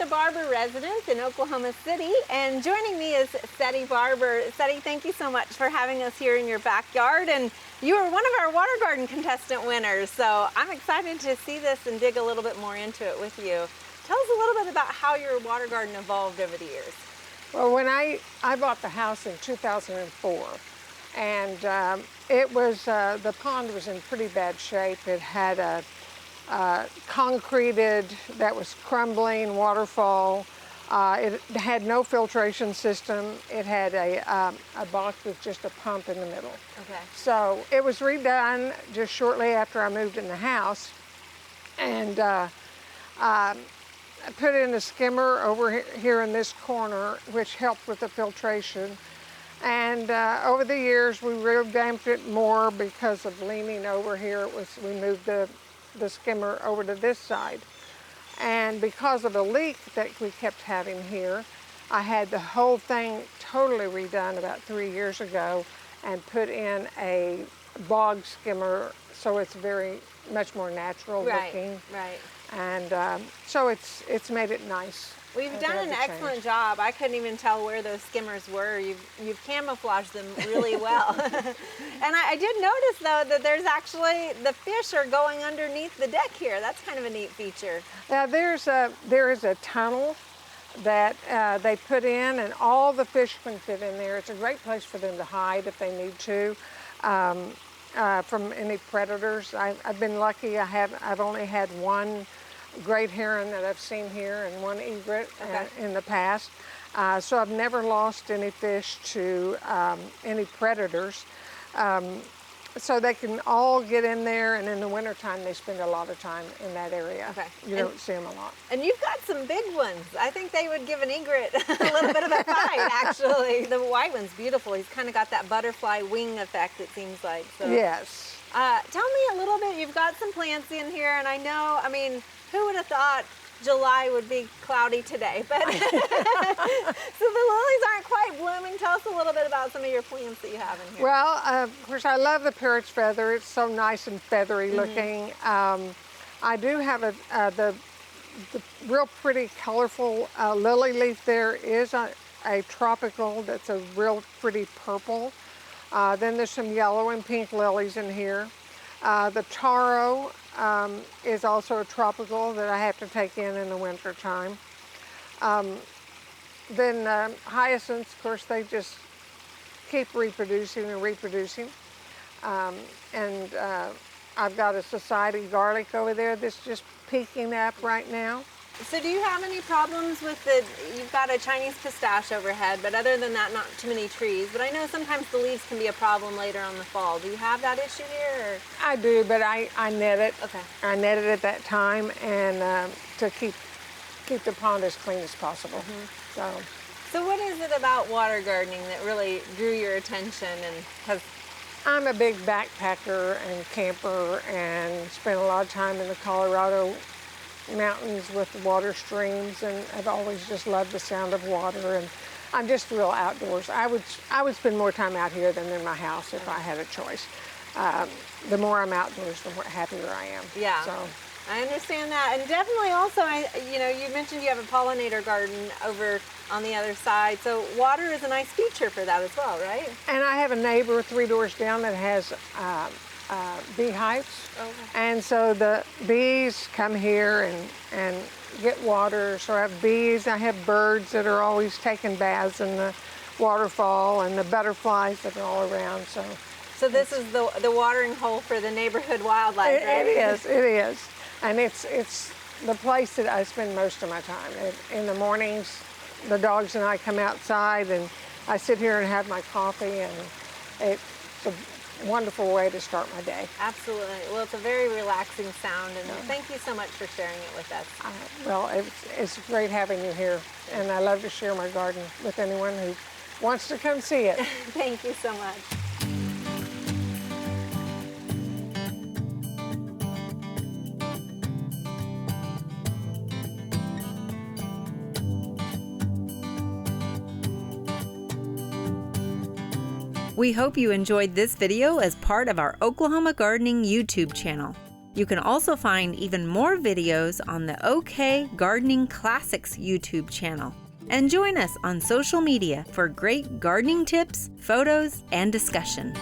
the Barber residence in Oklahoma City, and joining me is Seddie Barber. Seddie, thank you so much for having us here in your backyard, and you were one of our water garden contestant winners, so I'm excited to see this and dig a little bit more into it with you. Tell us a little bit about how your water garden evolved over the years. Well, when I bought the house in 2004, and it was, the pond was in pretty bad shape. It had a concreted, that was crumbling waterfall. It had no filtration system. It had a box with just a pump in the middle. Okay. So it was redone just shortly after I moved in the house, and I put in a skimmer over here in this corner, which helped with the filtration. And over the years, we revamped it more because of leaning over here. We moved the skimmer over to this side. And because of a leak that we kept having here, I had the whole thing totally redone about 3 years ago and put in a bog skimmer, so it's much more natural looking. Right. And so it's made it nice. Well, you've done an excellent job. I couldn't even tell where those skimmers were. You've camouflaged them really well. And I did notice, though, that there's actually, the fish are going underneath the deck here. That's kind of a neat feature. Now, there is a tunnel that they put in, and all the fish can fit in there. It's a great place for them to hide if they need to from any predators. I've been lucky. I've only had one great heron that I've seen here and one egret in the past. So I've never lost any fish to any predators. So they can all get in there, and in the wintertime they spend a lot of time in that area. Okay. You don't see them a lot. And you've got some big ones. I think they would give an egret a little bit of a fight, actually. The white one's beautiful. He's kind of got that butterfly wing effect, it seems like. So. Yes. Tell me a little bit, you've got some plants in here, and I know, who would have thought July would be cloudy today? But so the lilies aren't quite blooming. Tell us a little bit about some of your plants that you have in here. Well, of course, I love the parrot's feather. It's so nice and feathery looking. I do have the real pretty colorful lily leaf. There is a tropical that's a real pretty purple. Then there's some yellow and pink lilies in here. The taro is also a tropical that I have to take in the winter time. Then hyacinths, of course, they just keep reproducing and reproducing. And I've got a society garlic over there that's just peeking up right now. So do you have any problems with you've got a Chinese pistache overhead, but other than that, not too many trees. But I know sometimes the leaves can be a problem later on the fall. Do you have that issue here? Or? I do, but I net it. Okay. I net it at that time, and to keep the pond as clean as possible. So what is it about water gardening that really drew your attention? And I'm a big backpacker and camper, and spent a lot of time in the Colorado mountains with water streams, and I've always just loved the sound of water, and I'm just real outdoors. I would spend more time out here than in my house if I had a choice. The more I'm outdoors, the more happier I am. Yeah. So I understand that, and definitely also, you mentioned you have a pollinator garden over on the other side, so water is a nice feature for that as well, right? And I have a neighbor 3 doors down that has beehives. Okay. And so the bees come here and get water. So I have bees, I have birds that are always taking baths in the waterfall, and the butterflies that are all around. So this is the watering hole for the neighborhood wildlife, right? It is. And it's the place that I spend most of my time. In the mornings, the dogs and I come outside, and I sit here and have my coffee, and it's a wonderful way to start my day. Absolutely. Well, it's a very relaxing sound, and thank you so much for sharing it with us. Well, it's great having you here, and I love to share my garden with anyone who wants to come see it. Thank you so much. We hope you enjoyed this video as part of our Oklahoma Gardening YouTube channel. You can also find even more videos on the OK Gardening Classics YouTube channel. And join us on social media for great gardening tips, photos, and discussion.